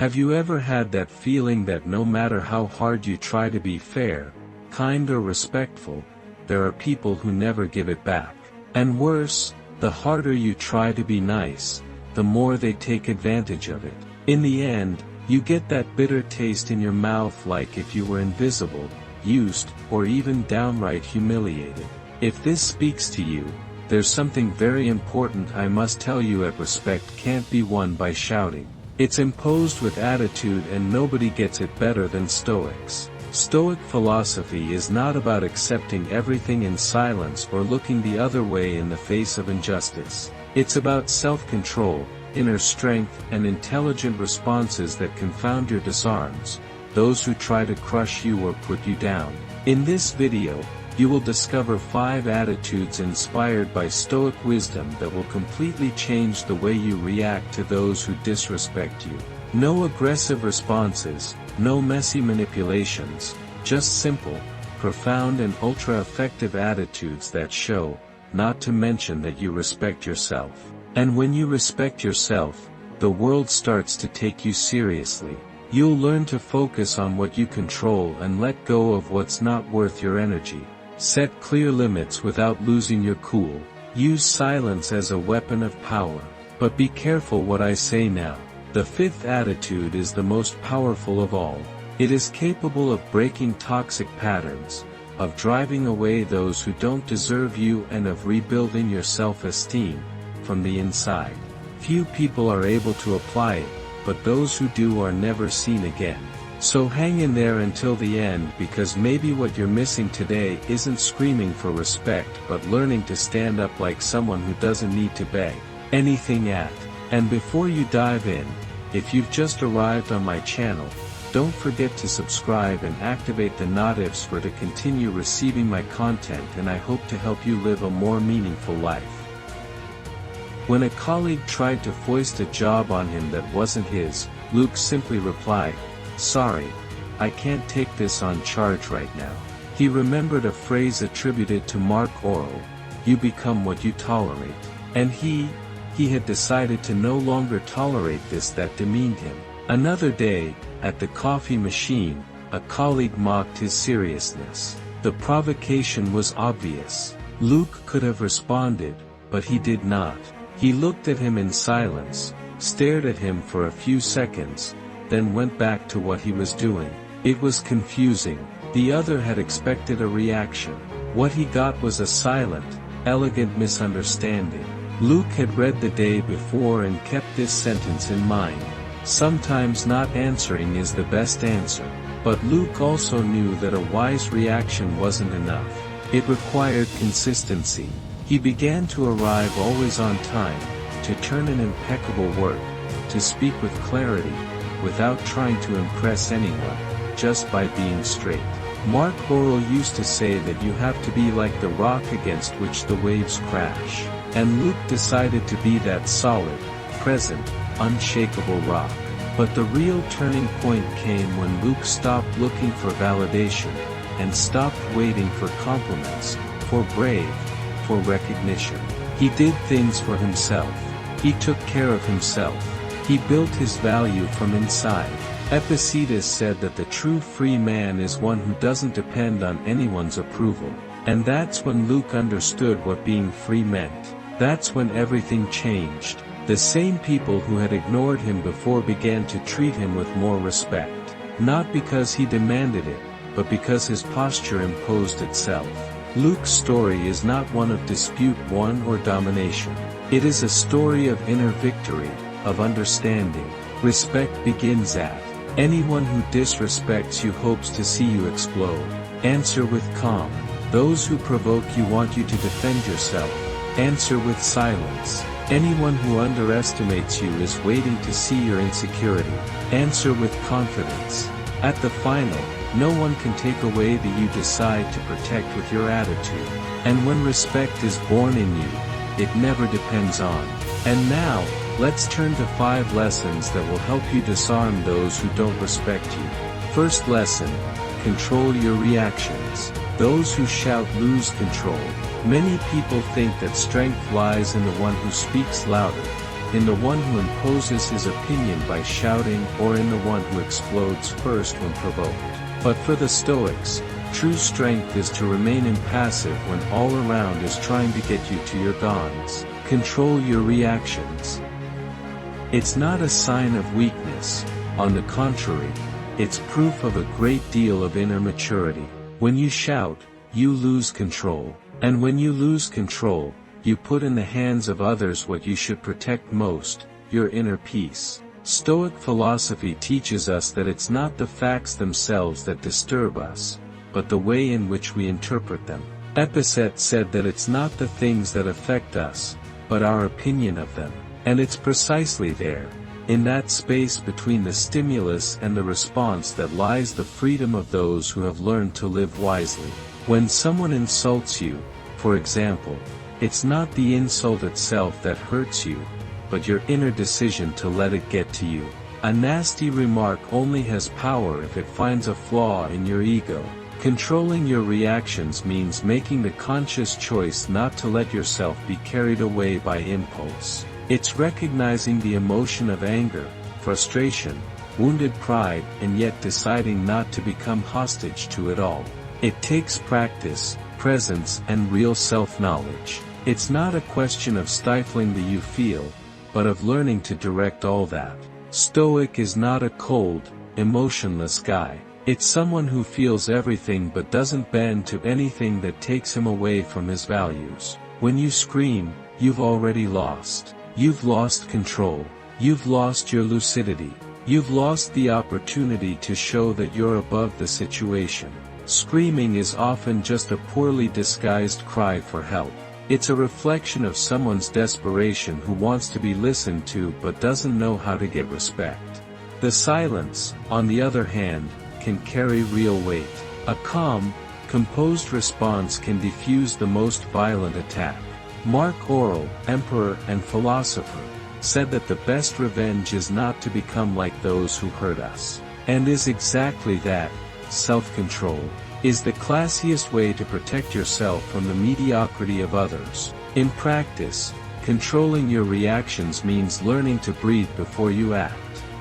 Have you ever had that feeling that no matter how hard you try to be fair, kind or respectful, there are people who never give it back? And worse, the harder you try to be nice, the more they take advantage of it. In the end, you get that bitter taste in your mouth, like if you were invisible, used, or even downright humiliated. If this speaks to you, there's something very important I must tell you. Respect can't be won by shouting. It's imposed with attitude, and nobody gets it better than Stoics. Stoic philosophy is not about accepting everything in silence or looking the other way in the face of injustice. It's about self-control, inner strength, and intelligent responses that confound your disarms, those who try to crush you or put you down. In this video, you will discover 5 attitudes inspired by Stoic wisdom that will completely change the way you react to those who disrespect you. No aggressive responses, no messy manipulations, just simple, profound and ultra-effective attitudes that show, not to mention that you respect yourself. And when you respect yourself, the world starts to take you seriously. You'll learn to focus on what you control and let go of what's not worth your energy. Set clear limits without losing your cool. Use silence as a weapon of power. But be careful what I say now. The 5th attitude is the most powerful of all. It is capable of breaking toxic patterns, of driving away those who don't deserve you, and of rebuilding your self-esteem from the inside. Few people are able to apply it, but those who do are never seen again. So hang in there until the end, because maybe what you're missing today isn't screaming for respect, but learning to stand up like someone who doesn't need to beg anything at. And before you dive in, if you've just arrived on my channel, don't forget to subscribe and activate the notifications to continue receiving my content, and I hope to help you live a more meaningful life. When a colleague tried to foist a job on him that wasn't his, Luke simply replied, "Sorry, I can't take this on charge right now." He remembered a phrase attributed to Mark Aurelius, "You become what you tolerate." And he had decided to no longer tolerate this that demeaned him. Another day, at the coffee machine, a colleague mocked his seriousness. The provocation was obvious. Luke could have responded, but he did not. He looked at him in silence, stared at him for a few seconds, then went back to what he was doing. It was confusing. The other had expected a reaction. What he got was a silent, elegant misunderstanding. Luke had read the day before and kept this sentence in mind. Sometimes not answering is the best answer. But Luke also knew that a wise reaction wasn't enough. It required consistency. He began to arrive always on time, to turn in impeccable work, to speak with clarity, without trying to impress anyone, just by being straight. Mark Aurelius used to say that you have to be like the rock against which the waves crash. And Luke decided to be that solid, present, unshakable rock. But the real turning point came when Luke stopped looking for validation, and stopped waiting for compliments, for praise, for recognition. He did things for himself. He took care of himself. He built his value from inside. Epictetus said that the true free man is one who doesn't depend on anyone's approval. And that's when Luke understood what being free meant. That's when everything changed. The same people who had ignored him before began to treat him with more respect. Not because he demanded it, but because his posture imposed itself. Luke's story is not one of dispute won or domination. It is a story of inner victory, of understanding. Respect begins at. Anyone who disrespects you hopes to see you explode. Answer with calm. Those who provoke you want you to defend yourself. Answer with silence. Anyone who underestimates you is waiting to see your insecurity. Answer with confidence. At the final, no one can take away the you decide to protect with your attitude. And when respect is born in you, it never depends on. And now, let's turn to 5 lessons that will help you disarm those who don't respect you. First lesson: control your reactions. Those who shout lose control. Many people think that strength lies in the one who speaks louder, in the one who imposes his opinion by shouting or in the one who explodes first when provoked. But for the Stoics, true strength is to remain impassive when all around is trying to get you to your goals. Control your reactions. It's not a sign of weakness, on the contrary, it's proof of a great deal of inner maturity. When you shout, you lose control. And when you lose control, you put in the hands of others what you should protect most, your inner peace. Stoic philosophy teaches us that it's not the facts themselves that disturb us, but the way in which we interpret them. Epictetus said that it's not the things that affect us, but our opinion of them. And it's precisely there, in that space between the stimulus and the response, that lies the freedom of those who have learned to live wisely. When someone insults you, for example, it's not the insult itself that hurts you, but your inner decision to let it get to you. A nasty remark only has power if it finds a flaw in your ego. Controlling your reactions means making the conscious choice not to let yourself be carried away by impulse. It's recognizing the emotion of anger, frustration, wounded pride, and yet deciding not to become hostage to it all. It takes practice, presence, and real self-knowledge. It's not a question of stifling the you feel, but of learning to direct all that. Stoic is not a cold, emotionless guy. It's someone who feels everything but doesn't bend to anything that takes him away from his values. When you scream, you've already lost. You've lost control. You've lost your lucidity. You've lost the opportunity to show that you're above the situation. Screaming is often just a poorly disguised cry for help. It's a reflection of someone's desperation who wants to be listened to but doesn't know how to get respect. The silence, on the other hand, can carry real weight. A calm, composed response can defuse the most violent attack. Mark Aurelius, emperor and philosopher, said that the best revenge is not to become like those who hurt us. And is exactly that. Self-control is the classiest way to protect yourself from the mediocrity of others. In practice, controlling your reactions means learning to breathe before you act.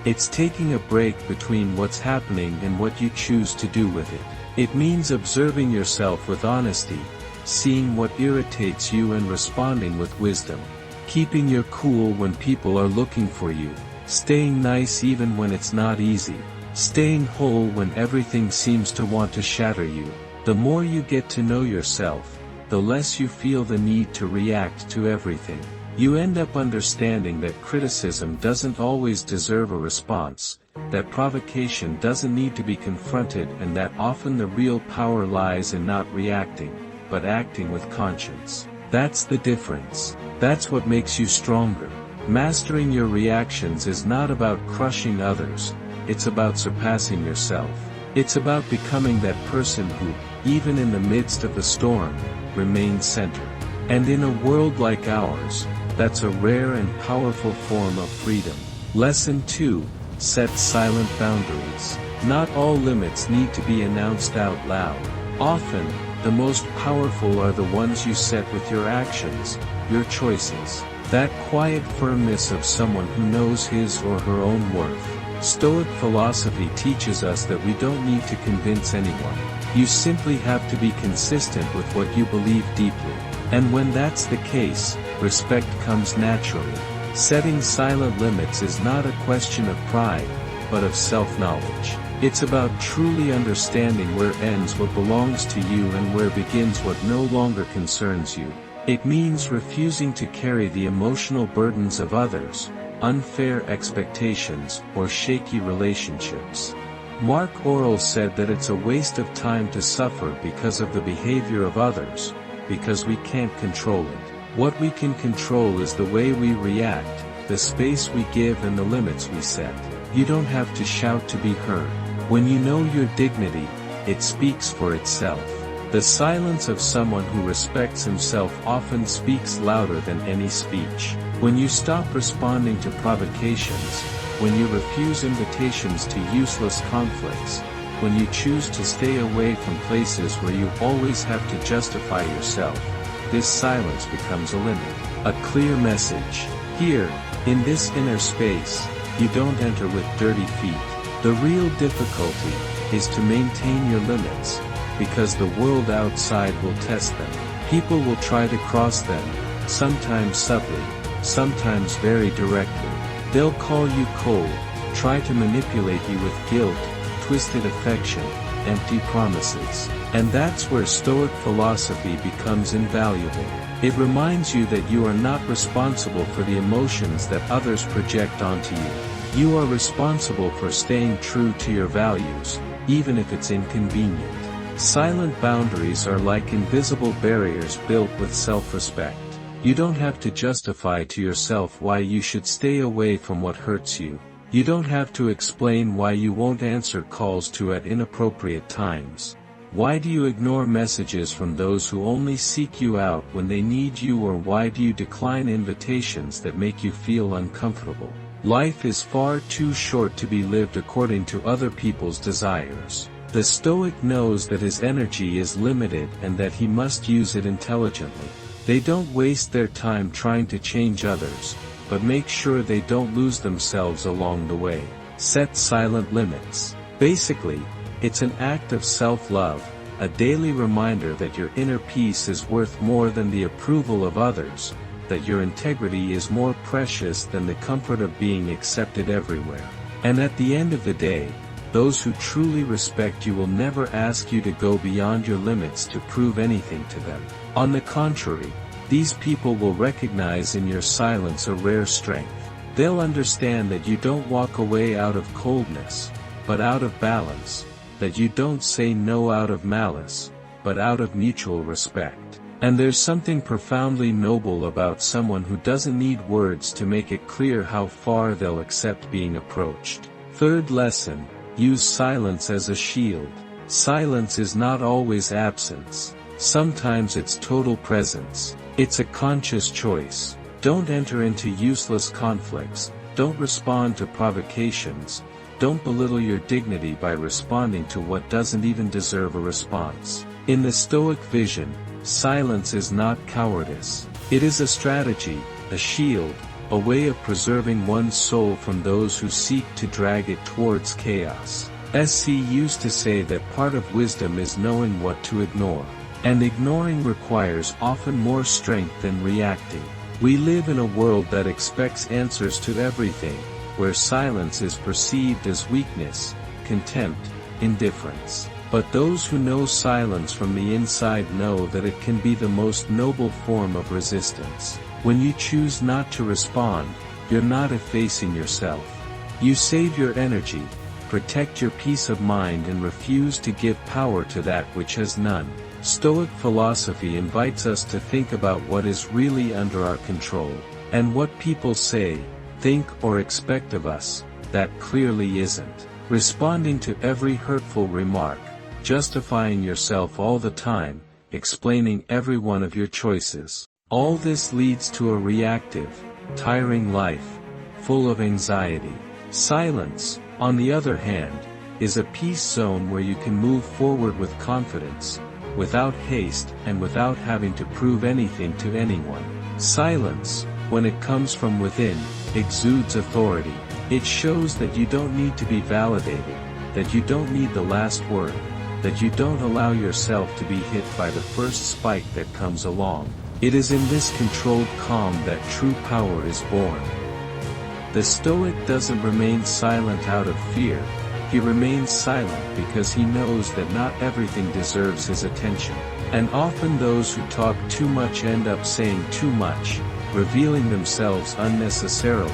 It's taking a break between what's happening and what you choose to do with it. It means observing yourself with honesty, seeing what irritates you and responding with wisdom. Keeping your cool when people are looking for you. Staying nice even when it's not easy. Staying whole when everything seems to want to shatter you. The more you get to know yourself, the less you feel the need to react to everything. You end up understanding that criticism doesn't always deserve a response, that provocation doesn't need to be confronted, and that often the real power lies in not reacting, but acting with conscience. That's the difference. That's what makes you stronger. Mastering your reactions is not about crushing others, it's about surpassing yourself. It's about becoming that person who, even in the midst of the storm, remains centered. And in a world like ours, that's a rare and powerful form of freedom. Lesson 2. Set silent boundaries. Not all limits need to be announced out loud. Often, the most powerful are the ones you set with your actions, your choices. That quiet firmness of someone who knows his or her own worth. Stoic philosophy teaches us that we don't need to convince anyone. You simply have to be consistent with what you believe deeply. And when that's the case, respect comes naturally. Setting silent limits is not a question of pride, but of self-knowledge. It's about truly understanding where ends what belongs to you and where begins what no longer concerns you. It means refusing to carry the emotional burdens of others, unfair expectations, or shaky relationships. Mark Aurelius said that it's a waste of time to suffer because of the behavior of others, because we can't control it. What we can control is the way we react, the space we give, and the limits we set. You don't have to shout to be heard. When you know your dignity, it speaks for itself. The silence of someone who respects himself often speaks louder than any speech. When you stop responding to provocations, when you refuse invitations to useless conflicts, when you choose to stay away from places where you always have to justify yourself, this silence becomes a limit. A clear message. Here, In this inner space, you don't enter with dirty feet. The real difficulty is to maintain your limits, because the world outside will test them. People will try to cross them, sometimes subtly, sometimes very directly. They'll call you cold, try to manipulate you with guilt, twisted affection, empty promises. And that's where Stoic philosophy becomes invaluable. It reminds you that you are not responsible for the emotions that others project onto you. You are responsible for staying true to your values, even if it's inconvenient. Silent boundaries are like invisible barriers built with self-respect. You don't have to justify to yourself why you should stay away from what hurts you. You don't have to explain why you won't answer calls to at inappropriate times. Why do you ignore messages from those who only seek you out when they need you, or why do you decline invitations that make you feel uncomfortable? Life is far too short to be lived according to other people's desires. The Stoic knows that his energy is limited and that he must use it intelligently. They don't waste their time trying to change others, but make sure they don't lose themselves along the way. Set silent limits. Basically, it's an act of self-love, a daily reminder that your inner peace is worth more than the approval of others, that your integrity is more precious than the comfort of being accepted everywhere. And at the end of the day, those who truly respect you will never ask you to go beyond your limits to prove anything to them. On the contrary, these people will recognize in your silence a rare strength. They'll understand that you don't walk away out of coldness, but out of balance, that you don't say no out of malice, but out of mutual respect. And there's something profoundly noble about someone who doesn't need words to make it clear how far they'll accept being approached. Third lesson, use silence as a shield. Silence is not always absence. Sometimes it's total presence. It's a conscious choice. Don't enter into useless conflicts, don't respond to provocations, don't belittle your dignity by responding to what doesn't even deserve a response. In the Stoic vision, silence is not cowardice. It is a strategy, a shield, a way of preserving one's soul from those who seek to drag it towards chaos. SC used to say that part of wisdom is knowing what to ignore. And ignoring requires often more strength than reacting. We live in a world that expects answers to everything, where silence is perceived as weakness, contempt, indifference. But those who know silence from the inside know that it can be the most noble form of resistance. When you choose not to respond, you're not effacing yourself. You save your energy, protect your peace of mind, and refuse to give power to that which has none. Stoic philosophy invites us to think about what is really under our control, and what people say, think, or expect of us, that clearly isn't. Responding to every hurtful remark, justifying yourself all the time, explaining every one of your choices. All this leads to a reactive, tiring life, full of anxiety. Silence, on the other hand, is a peace zone where you can move forward with confidence, without haste and without having to prove anything to anyone. Silence, when it comes from within, exudes authority. It shows that you don't need to be validated, that you don't need the last word, that you don't allow yourself to be hit by the first spike that comes along. It is in this controlled calm that true power is born. The Stoic doesn't remain silent out of fear. He remains silent because he knows that not everything deserves his attention. And often those who talk too much end up saying too much, revealing themselves unnecessarily,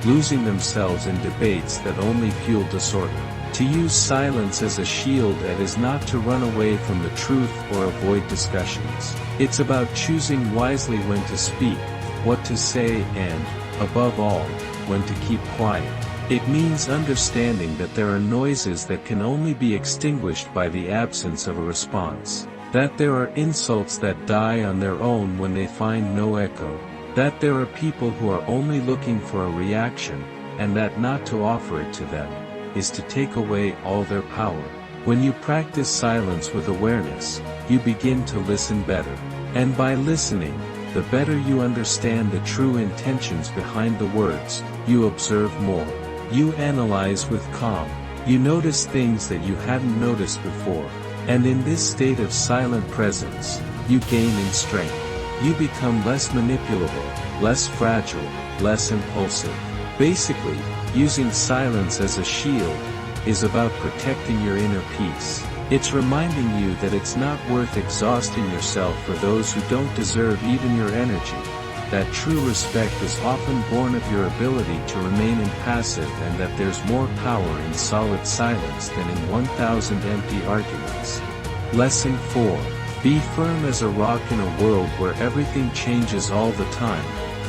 losing themselves in debates that only fuel disorder. To use silence as a shield is not to run away from the truth or avoid discussions. It's about choosing wisely when to speak, what to say, and, above all, when to keep quiet. It means understanding that there are noises that can only be extinguished by the absence of a response. That there are insults that die on their own when they find no echo. That there are people who are only looking for a reaction, and that not to offer it to them is to take away all their power. When you practice silence with awareness, you begin to listen better. And by listening, the better you understand the true intentions behind the words. You observe more. You analyze with calm. You notice things that you hadn't noticed before. And in this state of silent presence, you gain in strength. You become less manipulable, less fragile, less impulsive. Basically, using silence as a shield is about protecting your inner peace. It's reminding you that it's not worth exhausting yourself for those who don't deserve even your energy. That true respect is often born of your ability to remain impassive, and that there's more power in solid silence than in 1,000 empty arguments. Lesson 4. Be firm as a rock in a world where everything changes all the time,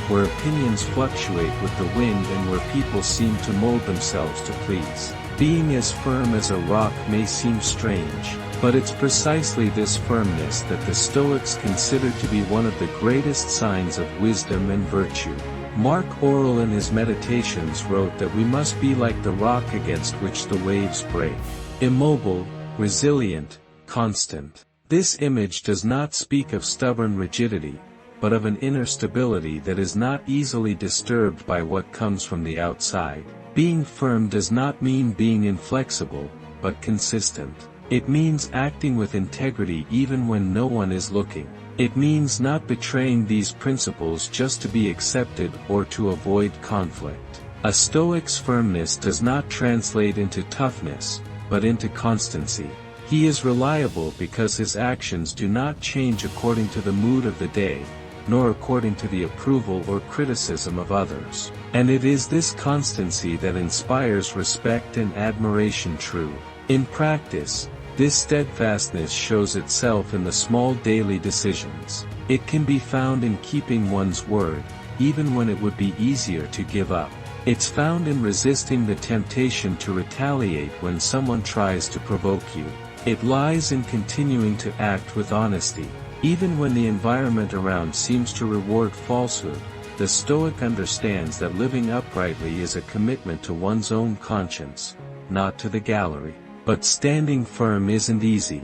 where opinions fluctuate with the wind, and where people seem to mold themselves to please. Being as firm as a rock may seem strange, but it's precisely this firmness that the Stoics considered to be one of the greatest signs of wisdom and virtue. Mark Aurelius in his Meditations wrote that we must be like the rock against which the waves break. Immobile, resilient, constant. This image does not speak of stubborn rigidity, but of an inner stability that is not easily disturbed by what comes from the outside. Being firm does not mean being inflexible, but consistent. It means acting with integrity even when no one is looking. It means not betraying these principles just to be accepted or to avoid conflict. A Stoic's firmness does not translate into toughness, but into constancy. He is reliable because his actions do not change according to the mood of the day, nor according to the approval or criticism of others. And it is this constancy that inspires respect and admiration true. In practice, this steadfastness shows itself in the small daily decisions. It can be found in keeping one's word, even when it would be easier to give up. It's found in resisting the temptation to retaliate when someone tries to provoke you. It lies in continuing to act with honesty, even when the environment around seems to reward falsehood. The Stoic understands that living uprightly is a commitment to one's own conscience, not to the gallery. But standing firm isn't easy.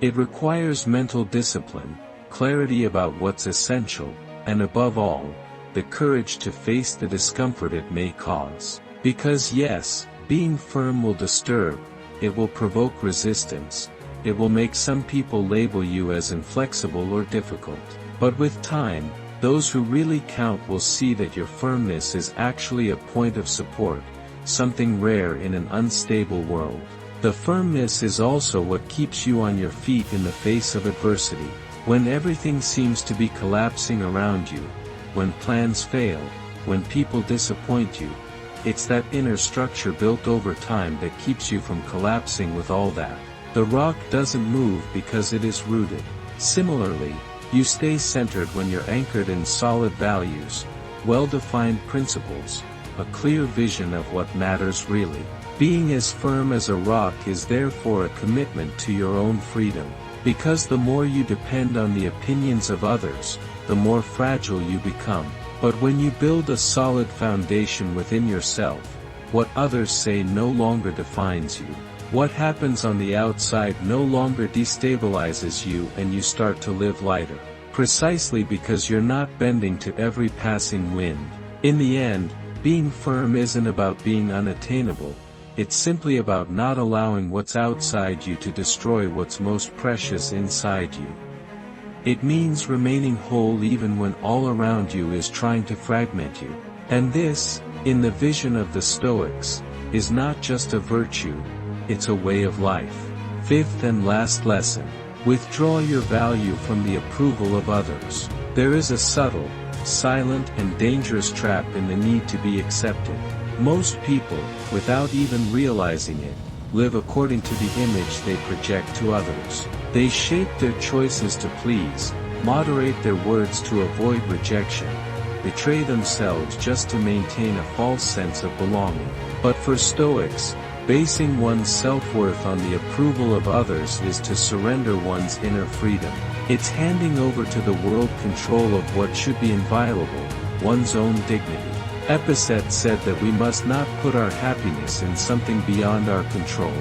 It requires mental discipline, clarity about what's essential, and above all, the courage to face the discomfort it may cause. Because yes, being firm will disturb, it will provoke resistance, it will make some people label you as inflexible or difficult. But with time, those who really count will see that your firmness is actually a point of support, something rare in an unstable world. The firmness is also what keeps you on your feet in the face of adversity. When everything seems to be collapsing around you, when plans fail, when people disappoint you, it's that inner structure built over time that keeps you from collapsing with all that. The rock doesn't move because it is rooted. Similarly, you stay centered when you're anchored in solid values, well-defined principles, a clear vision of what matters really. Being as firm as a rock is therefore a commitment to your own freedom. Because the more you depend on the opinions of others, the more fragile you become. But when you build a solid foundation within yourself, what others say no longer defines you. What happens on the outside no longer destabilizes you, and you start to live lighter. Precisely because you're not bending to every passing wind. In the end, being firm isn't about being unattainable. It's simply about not allowing what's outside you to destroy what's most precious inside you. It means remaining whole even when all around you is trying to fragment you. And this, in the vision of the Stoics, is not just a virtue, it's a way of life. Fifth and last lesson. Withdraw your value from the approval of others. There is a subtle, silent and dangerous trap in the need to be accepted. Most people, without even realizing it, live according to the image they project to others. They shape their choices to please, moderate their words to avoid rejection, betray themselves just to maintain a false sense of belonging. But for Stoics, basing one's self-worth on the approval of others is to surrender one's inner freedom. It's handing over to the world control of what should be inviolable, one's own dignity. Epictetus said that we must not put our happiness in something beyond our control.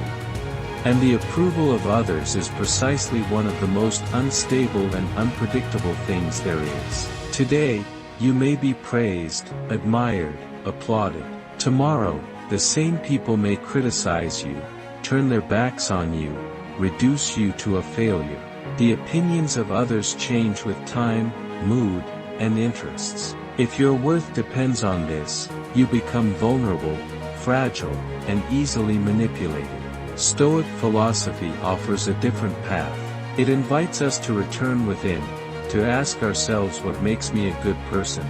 And the approval of others is precisely one of the most unstable and unpredictable things there is. Today, you may be praised, admired, applauded. Tomorrow, the same people may criticize you, turn their backs on you, reduce you to a failure. The opinions of others change with time, mood, and interests. If your worth depends on this, you become vulnerable, fragile, and easily manipulated. Stoic philosophy offers a different path. It invites us to return within, to ask ourselves what makes me a good person.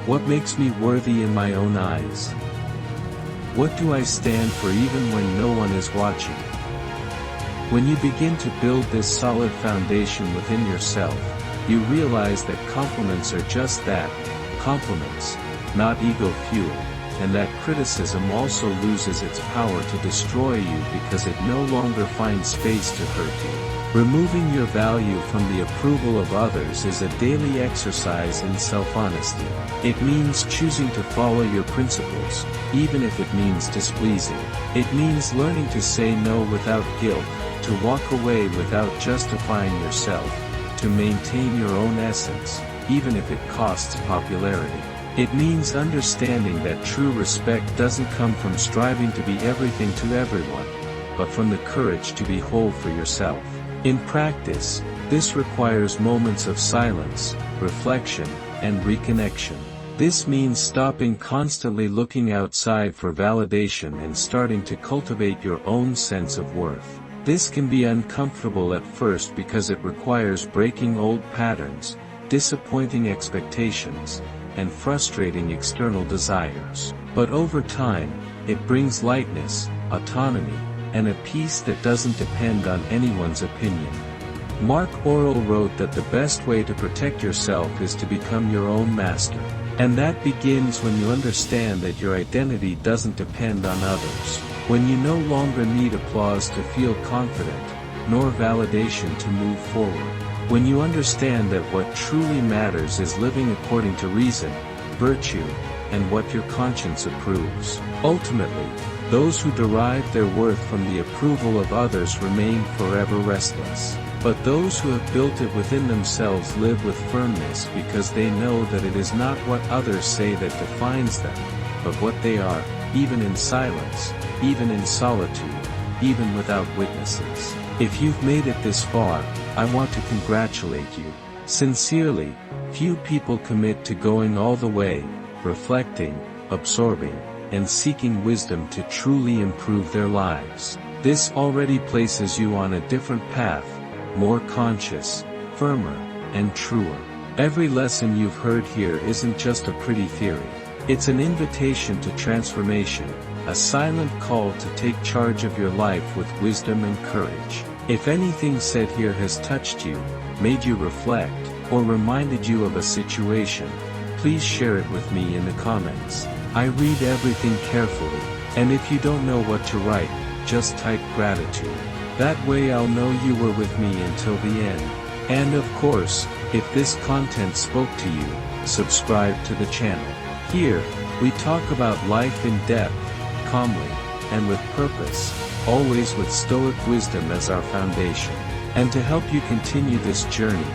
What makes me worthy in my own eyes? What do I stand for even when no one is watching? When you begin to build this solid foundation within yourself, you realize that compliments are just that, compliments, not ego fuel, and that criticism also loses its power to destroy you because it no longer finds space to hurt you. Removing your value from the approval of others is a daily exercise in self-honesty. It means choosing to follow your principles, even if it means displeasing. It means learning to say no without guilt, to walk away without justifying yourself, to maintain your own essence, even if it costs popularity. It means understanding that true respect doesn't come from striving to be everything to everyone, but from the courage to be whole for yourself. In practice, this requires moments of silence, reflection, and reconnection. This means stopping constantly looking outside for validation and starting to cultivate your own sense of worth. This can be uncomfortable at first because it requires breaking old patterns, disappointing expectations, and frustrating external desires. But over time, it brings lightness, autonomy, and a peace that doesn't depend on anyone's opinion. Mark Aurelius wrote that the best way to protect yourself is to become your own master. And that begins when you understand that your identity doesn't depend on others. When you no longer need applause to feel confident, nor validation to move forward. When you understand that what truly matters is living according to reason, virtue, and what your conscience approves. Ultimately, those who derive their worth from the approval of others remain forever restless. But those who have built it within themselves live with firmness because they know that it is not what others say that defines them, but what they are, even in silence, even in solitude, even without witnesses. If you've made it this far, I want to congratulate you. Sincerely, few people commit to going all the way, reflecting, absorbing, and seeking wisdom to truly improve their lives. This already places you on a different path, more conscious, firmer, and truer. Every lesson you've heard here isn't just a pretty theory. It's an invitation to transformation, a silent call to take charge of your life with wisdom and courage. If anything said here has touched you, made you reflect, or reminded you of a situation, please share it with me in the comments. I read everything carefully, and if you don't know what to write, just type gratitude. That way I'll know you were with me until the end. And of course, if this content spoke to you, subscribe to the channel. Here, we talk about life in depth, calmly, and with purpose, always with Stoic wisdom as our foundation. And to help you continue this journey,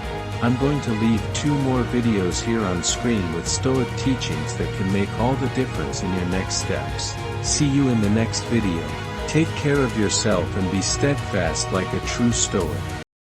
I'm going to leave 2 more videos here on screen with Stoic teachings that can make all the difference in your next steps. See you in the next video. Take care of yourself and be steadfast like a true Stoic.